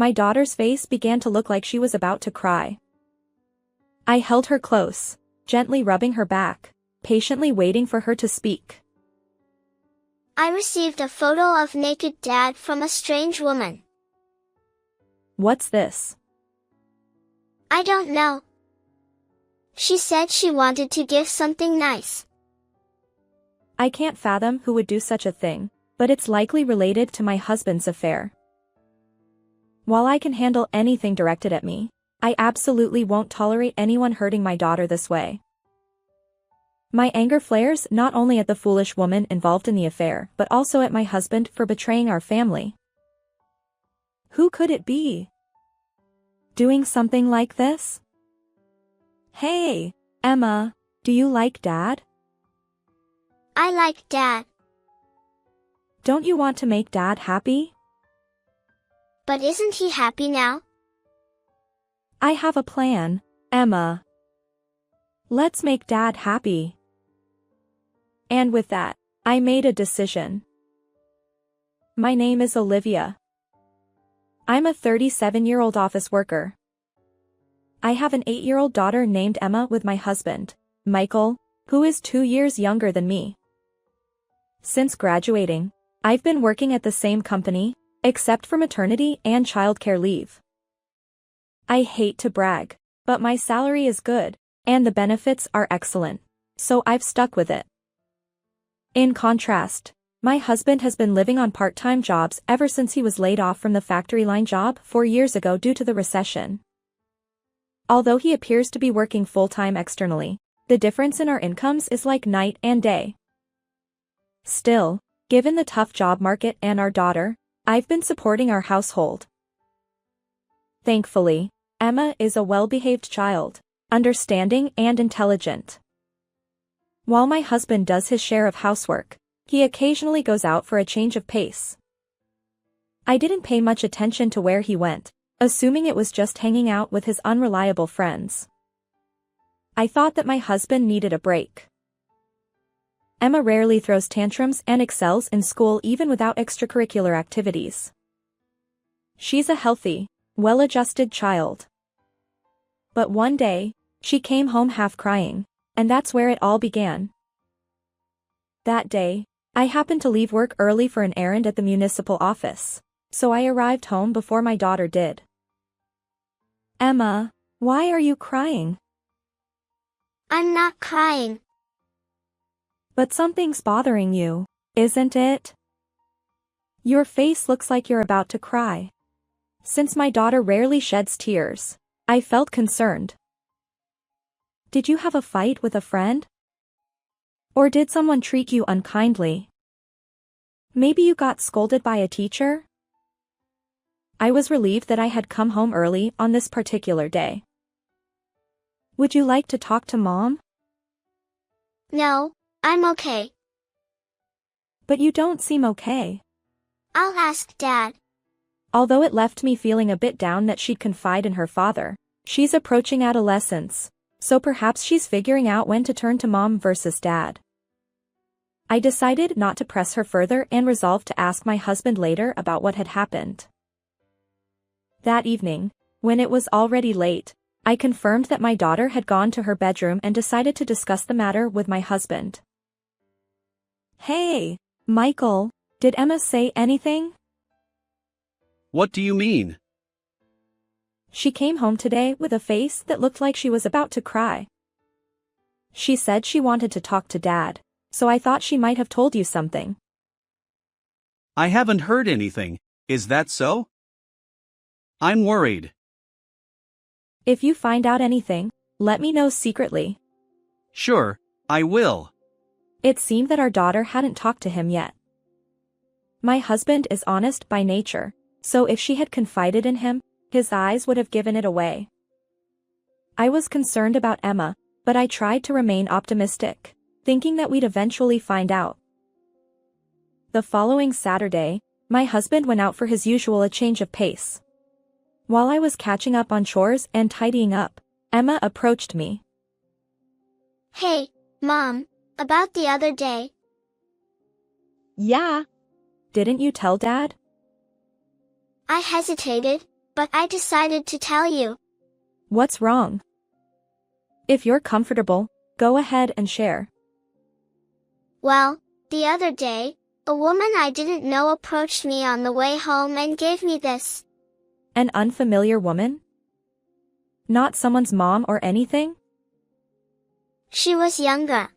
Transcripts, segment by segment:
My daughter's face began to look like she was about to cry. I held her close, gently rubbing her back, patiently waiting for her to speak. I received a photo of naked dad from a strange woman. What's this? I don't know. She said she wanted to give something nice. I can't fathom who would do such a thing, but it's likely related to my husband's affair. While I can handle anything directed at me, I absolutely won't tolerate anyone hurting my daughter this way. My anger flares not only at the foolish woman involved in the affair but also at my husband for betraying our family. Who could it be? Doing something like this? Hey, Emma, do you like Dad? I like Dad. Don't you want to make Dad happy? But isn't he happy now? I have a plan, Emma. Let's make Dad happy. And with that, I made a decision. My name is Olivia. I'm a 37-year-old office worker. I have an 8-year-old daughter named Emma with my husband, Michael, who is 2 years younger than me. Since graduating, I've been working at the same company, except for maternity and childcare leave. I hate to brag, but my salary is good, and the benefits are excellent, so I've stuck with it. In contrast, my husband has been living on part-time jobs ever since he was laid off from the factory line job 4 years ago due to the recession. Although he appears to be working full-time externally, the difference in our incomes is like night and day. Still, given the tough job market and our daughter, I've been supporting our household. Thankfully, Emma is a well-behaved child, understanding and intelligent. While my husband does his share of housework, he occasionally goes out for a change of pace. I didn't pay much attention to where he went, assuming it was just hanging out with his unreliable friends. I thought that my husband needed a break. Emma rarely throws tantrums and excels in school even without extracurricular activities. She's a healthy, well-adjusted child. But one day, she came home half crying, and that's where it all began. That day, I happened to leave work early for an errand at the municipal office, so I arrived home before my daughter did. Emma, why are you crying? I'm not crying. But something's bothering you, isn't it? Your face looks like you're about to cry. Since my daughter rarely sheds tears, I felt concerned. Did you have a fight with a friend? Or did someone treat you unkindly? Maybe you got scolded by a teacher? I was relieved that I had come home early on this particular day. Would you like to talk to Mom? No, I'm okay. But you don't seem okay. I'll ask Dad. Although it left me feeling a bit down that she'd confide in her father, she's approaching adolescence, so perhaps she's figuring out when to turn to Mom versus Dad. I decided not to press her further and resolved to ask my husband later about what had happened. That evening, when it was already late, I confirmed that my daughter had gone to her bedroom and decided to discuss the matter with my husband. Hey, Michael, did Emma say anything? What do you mean? She came home today with a face that looked like she was about to cry. She said she wanted to talk to Dad, so I thought she might have told you something. I haven't heard anything, is that so? I'm worried. If you find out anything, let me know secretly. Sure, I will. It seemed that our daughter hadn't talked to him yet. My husband is honest by nature, so if she had confided in him, his eyes would have given it away. I was concerned about Emma, but I tried to remain optimistic, thinking that we'd eventually find out. The following Saturday, my husband went out for his usual change of pace. While I was catching up on chores and tidying up, Emma approached me. Hey, Mom, about the other day. Yeah. Didn't you tell Dad? I hesitated, but I decided to tell you. What's wrong? If you're comfortable, go ahead and share. Well, the other day, a woman I didn't know approached me on the way home and gave me this. An unfamiliar woman? Not someone's mom or anything? She was younger.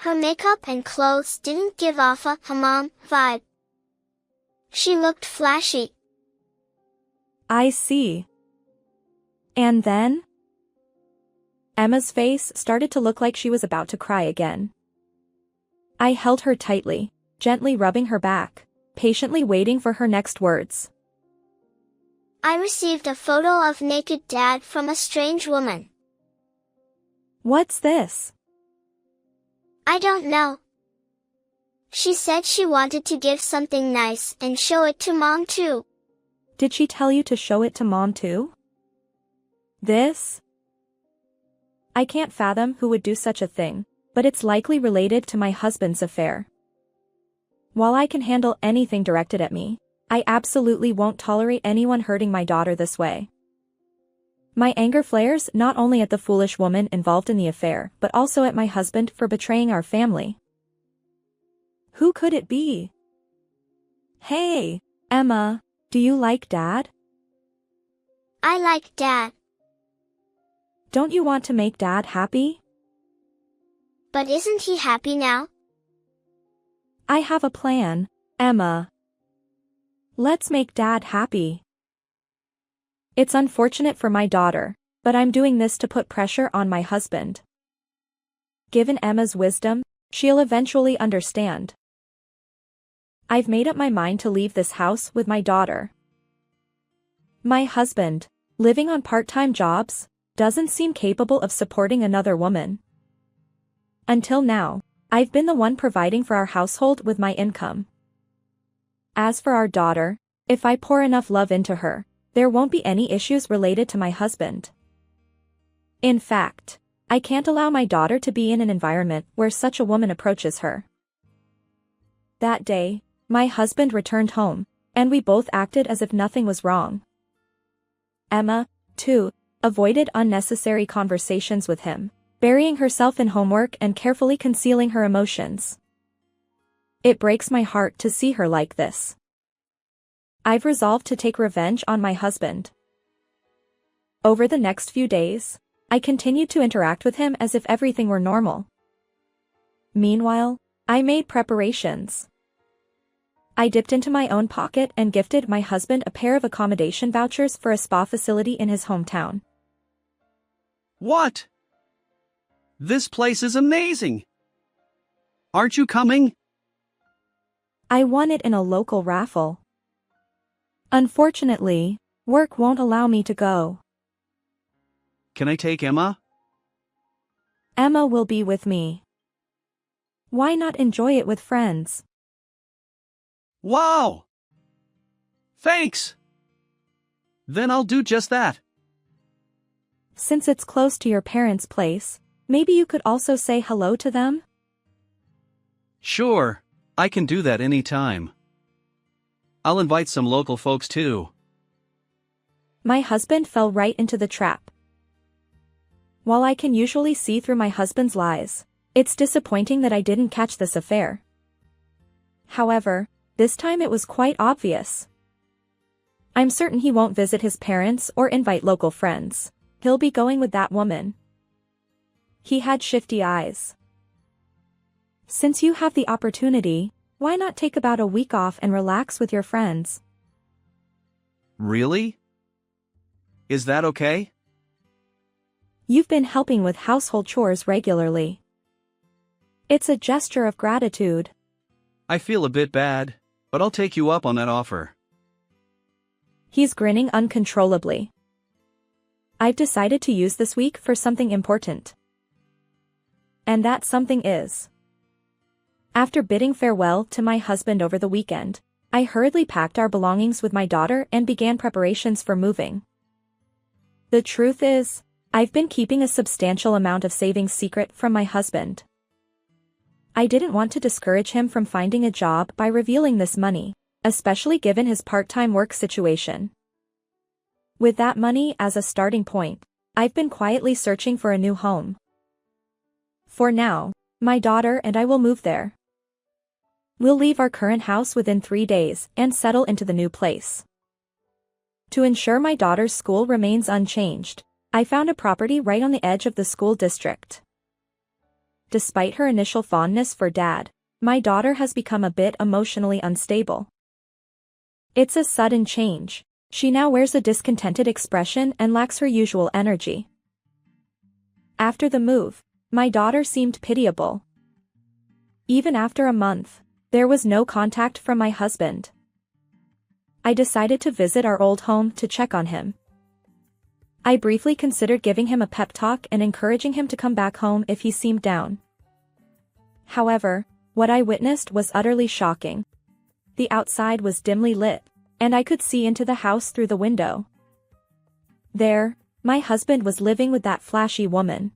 Her makeup and clothes didn't give off a mom vibe. She looked flashy. I see. And then? Emma's face started to look like she was about to cry again. I held her tightly, gently rubbing her back, patiently waiting for her next words. I received a photo of naked dad from a strange woman. What's this? I don't know. She said she wanted to give something nice and show it to mom too. Did she tell you to show it to mom too? This? I can't fathom who would do such a thing, but it's likely related to my husband's affair. While I can handle anything directed at me, I absolutely won't tolerate anyone hurting my daughter this way. My anger flares not only at the foolish woman involved in the affair but also at my husband for betraying our family. Who could it be? Hey, Emma, do you like Dad? I like Dad. Don't you want to make Dad happy? But isn't he happy now? I have a plan, Emma. Let's make Dad happy. It's unfortunate for my daughter, but I'm doing this to put pressure on my husband. Given Emma's wisdom, she'll eventually understand. I've made up my mind to leave this house with my daughter. My husband, living on part-time jobs, doesn't seem capable of supporting another woman. Until now, I've been the one providing for our household with my income. As for our daughter, if I pour enough love into her, there won't be any issues related to my husband. In fact, I can't allow my daughter to be in an environment where such a woman approaches her. That day, my husband returned home, and we both acted as if nothing was wrong. Emma, too, avoided unnecessary conversations with him, burying herself in homework and carefully concealing her emotions. It breaks my heart to see her like this. I've resolved to take revenge on my husband. Over the next few days, I continued to interact with him as if everything were normal. Meanwhile, I made preparations. I dipped into my own pocket and gifted my husband a pair of accommodation vouchers for a spa facility in his hometown. What? This place is amazing! Aren't you coming? I won it in a local raffle. Unfortunately, work won't allow me to go. Can I take Emma? Emma will be with me. Why not enjoy it with friends? Wow! Thanks! Then I'll do just that. Since it's close to your parents' place, maybe you could also say hello to them? Sure, I can do that anytime. I'll invite some local folks too. My husband fell right into the trap. While I can usually see through my husband's lies, it's disappointing that I didn't catch this affair. However, this time it was quite obvious. I'm certain he won't visit his parents or invite local friends. He'll be going with that woman. He had shifty eyes. Since you have the opportunity, why not take about a week off and relax with your friends? Really? Is that okay? You've been helping with household chores regularly. It's a gesture of gratitude. I feel a bit bad, but I'll take you up on that offer. He's grinning uncontrollably. I've decided to use this week for something important. And that something is. After bidding farewell to my husband over the weekend, I hurriedly packed our belongings with my daughter and began preparations for moving. The truth is, I've been keeping a substantial amount of savings secret from my husband. I didn't want to discourage him from finding a job by revealing this money, especially given his part-time work situation. With that money as a starting point, I've been quietly searching for a new home. For now, my daughter and I will move there. We'll leave our current house within 3 days and settle into the new place. To ensure my daughter's school remains unchanged, I found a property right on the edge of the school district. Despite her initial fondness for Dad, my daughter has become a bit emotionally unstable. It's a sudden change. She now wears a discontented expression and lacks her usual energy. After the move, my daughter seemed pitiable. Even after a month, there was no contact from my husband. I decided to visit our old home to check on him. I briefly considered giving him a pep talk and encouraging him to come back home if he seemed down. However, what I witnessed was utterly shocking. The outside was dimly lit, and I could see into the house through the window. There, my husband was living with that flashy woman.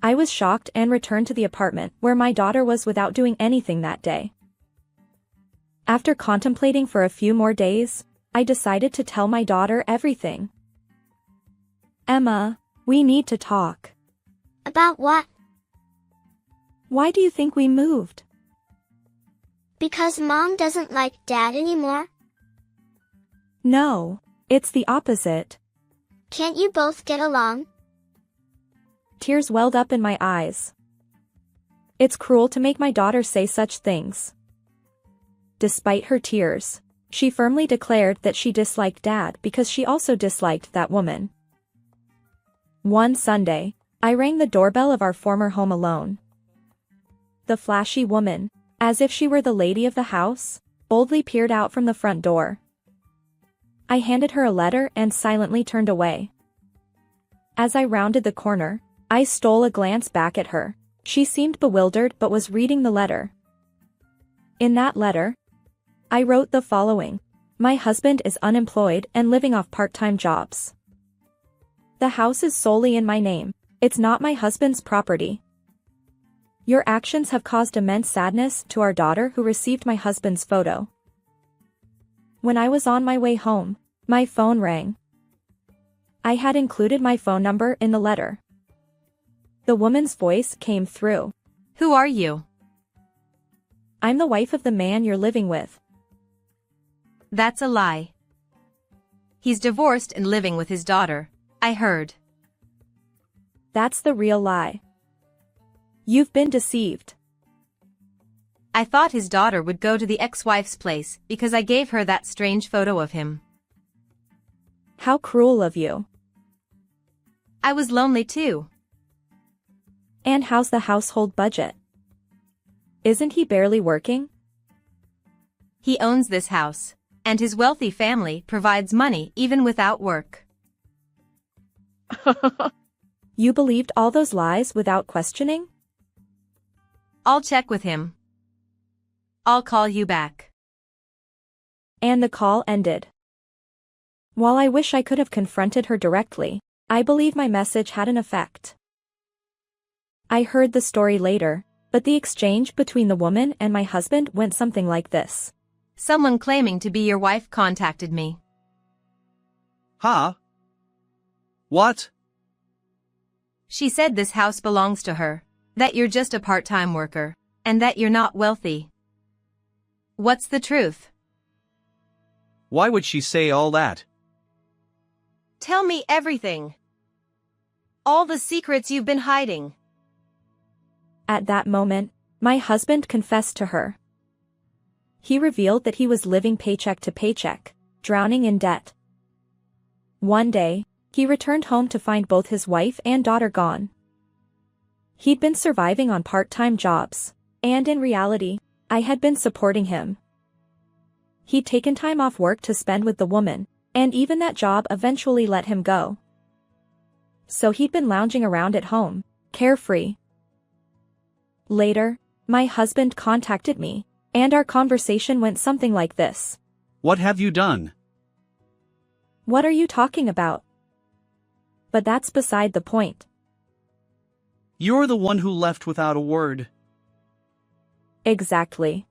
I was shocked and returned to the apartment where my daughter was without doing anything that day. After contemplating for a few more days, I decided to tell my daughter everything. Emma, we need to talk. About what? Why do you think we moved? Because Mom doesn't like Dad anymore? No, it's the opposite. Can't you both get along? Tears welled up in my eyes. It's cruel to make my daughter say such things. Despite her tears, she firmly declared that she disliked Dad because she also disliked that woman. One Sunday, I rang the doorbell of our former home alone. The flashy woman, as if she were the lady of the house, boldly peered out from the front door. I handed her a letter and silently turned away. As I rounded the corner, I stole a glance back at her. She seemed bewildered but was reading the letter. In that letter, I wrote the following: My husband is unemployed and living off part-time jobs. The house is solely in my name. It's not my husband's property. Your actions have caused immense sadness to our daughter who received my husband's photo. When I was on my way home, my phone rang. I had included my phone number in the letter. The woman's voice came through. Who are you? I'm the wife of the man you're living with. That's a lie. He's divorced and living with his daughter, I heard. That's the real lie. You've been deceived. I thought his daughter would go to the ex-wife's place because I gave her that strange photo of him. How cruel of you. I was lonely too. And how's the household budget? Isn't he barely working? He owns this house, and his wealthy family provides money even without work. You believed all those lies without questioning? I'll check with him. I'll call you back. And the call ended. While I wish I could have confronted her directly, I believe my message had an effect. I heard the story later, but the exchange between the woman and my husband went something like this. Someone claiming to be your wife contacted me. Huh? What? She said this house belongs to her, that you're just a part-time worker, and that you're not wealthy. What's the truth? Why would she say all that? Tell me everything. All the secrets you've been hiding. At that moment, my husband confessed to her. He revealed that he was living paycheck to paycheck, drowning in debt. One day, he returned home to find both his wife and daughter gone. He'd been surviving on part-time jobs, and in reality, I had been supporting him. He'd taken time off work to spend with the woman, and even that job eventually let him go. So he'd been lounging around at home, carefree. Later, my husband contacted me, and our conversation went something like this. What have you done? What are you talking about? But that's beside the point. You're the one who left without a word. Exactly.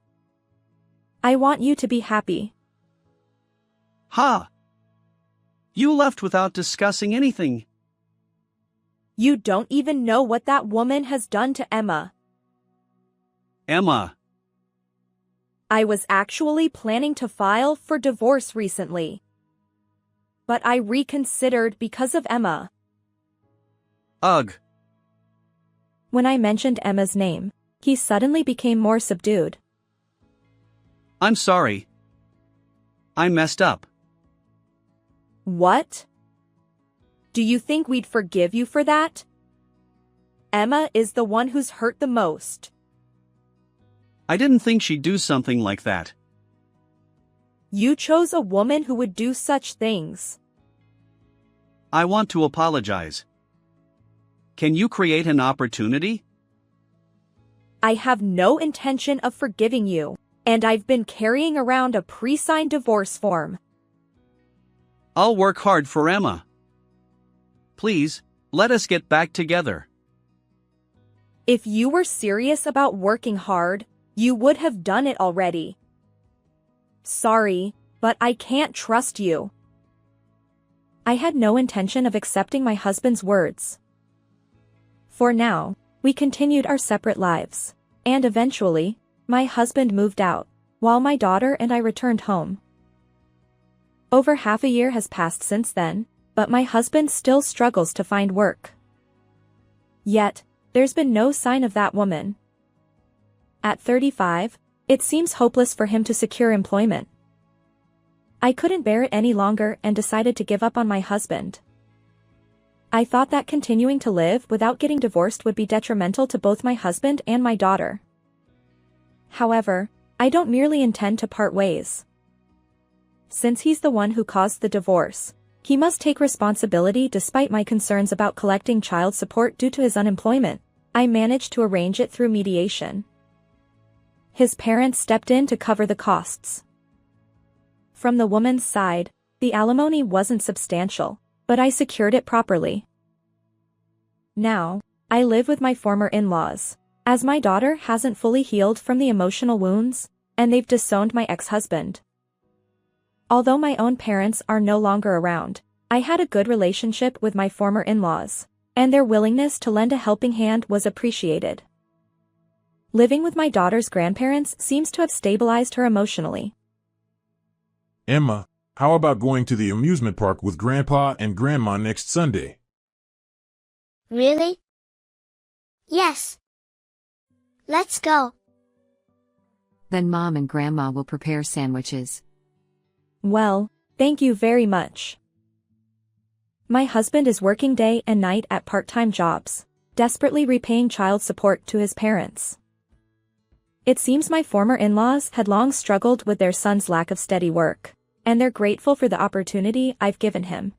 I want you to be happy. Ha! You left without discussing anything. You don't even know what that woman has done to Emma. Emma. I was actually planning to file for divorce recently. But I reconsidered because of Emma. Ugh. When I mentioned Emma's name, he suddenly became more subdued. I'm sorry. I messed up. What? Do you think we'd forgive you for that? Emma is the one who's hurt the most. I didn't think she'd do something like that. You chose a woman who would do such things. I want to apologize. Can you create an opportunity? I have no intention of forgiving you, and I've been carrying around a pre-signed divorce form. I'll work hard for Emma. Please, let us get back together. If you were serious about working hard, you would have done it already. Sorry, but I can't trust you. I had no intention of accepting my husband's words. For now, we continued our separate lives, and eventually, my husband moved out, while my daughter and I returned home. Over half a year has passed since then, but my husband still struggles to find work. Yet, there's been no sign of that woman. At 35, it seems hopeless for him to secure employment. I couldn't bear it any longer and decided to give up on my husband. I thought that continuing to live without getting divorced would be detrimental to both my husband and my daughter. However, I don't merely intend to part ways. Since he's the one who caused the divorce, he must take responsibility despite my concerns about collecting child support due to his unemployment. I managed to arrange it through mediation. His parents stepped in to cover the costs. From the woman's side, the alimony wasn't substantial, but I secured it properly. Now, I live with my former in-laws, as my daughter hasn't fully healed from the emotional wounds, and they've disowned my ex-husband. Although my own parents are no longer around, I had a good relationship with my former in-laws, and their willingness to lend a helping hand was appreciated. Living with my daughter's grandparents seems to have stabilized her emotionally. Emma, how about going to the amusement park with Grandpa and Grandma next Sunday? Really? Yes. Let's go. Then Mom and Grandma will prepare sandwiches. Well, thank you very much. My husband is working day and night at part-time jobs, desperately repaying child support to his parents. It seems my former in-laws had long struggled with their son's lack of steady work, and they're grateful for the opportunity I've given him.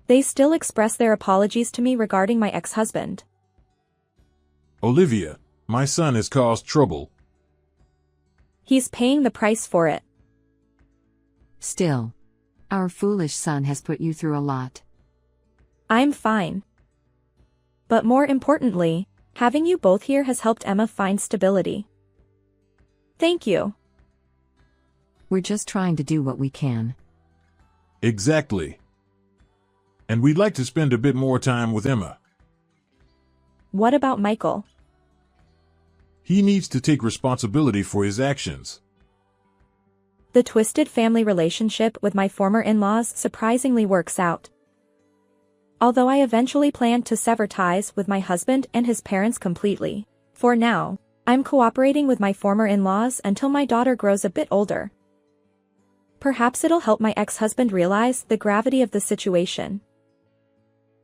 They still express their apologies to me regarding my ex-husband. Olivia, my son has caused trouble. He's paying the price for it. Still, our foolish son has put you through a lot. I'm fine. But more importantly, having you both here has helped Emma find stability. Thank you. We're just trying to do what we can. Exactly. And we'd like to spend a bit more time with Emma. What about Michael? He needs to take responsibility for his actions. The twisted family relationship with my former in-laws surprisingly works out. Although I eventually plan to sever ties with my husband and his parents completely, for now, I'm cooperating with my former in-laws until my daughter grows a bit older. Perhaps it'll help my ex-husband realize the gravity of the situation.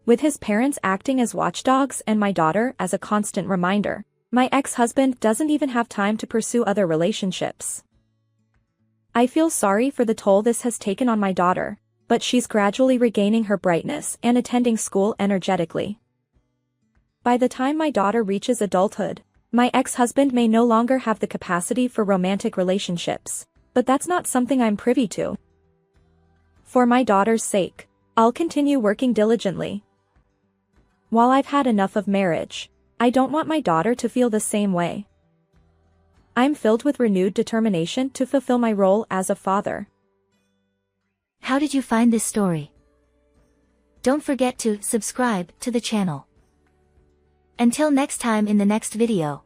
With his parents acting as watchdogs and my daughter as a constant reminder, my ex-husband doesn't even have time to pursue other relationships. I feel sorry for the toll this has taken on my daughter, but she's gradually regaining her brightness and attending school energetically. By the time my daughter reaches adulthood, my ex-husband may no longer have the capacity for romantic relationships, but that's not something I'm privy to. For my daughter's sake, I'll continue working diligently. While I've had enough of marriage, I don't want my daughter to feel the same way. I'm filled with renewed determination to fulfill my role as a father. How did you find this story? Don't forget to subscribe to the channel. Until next time in the next video.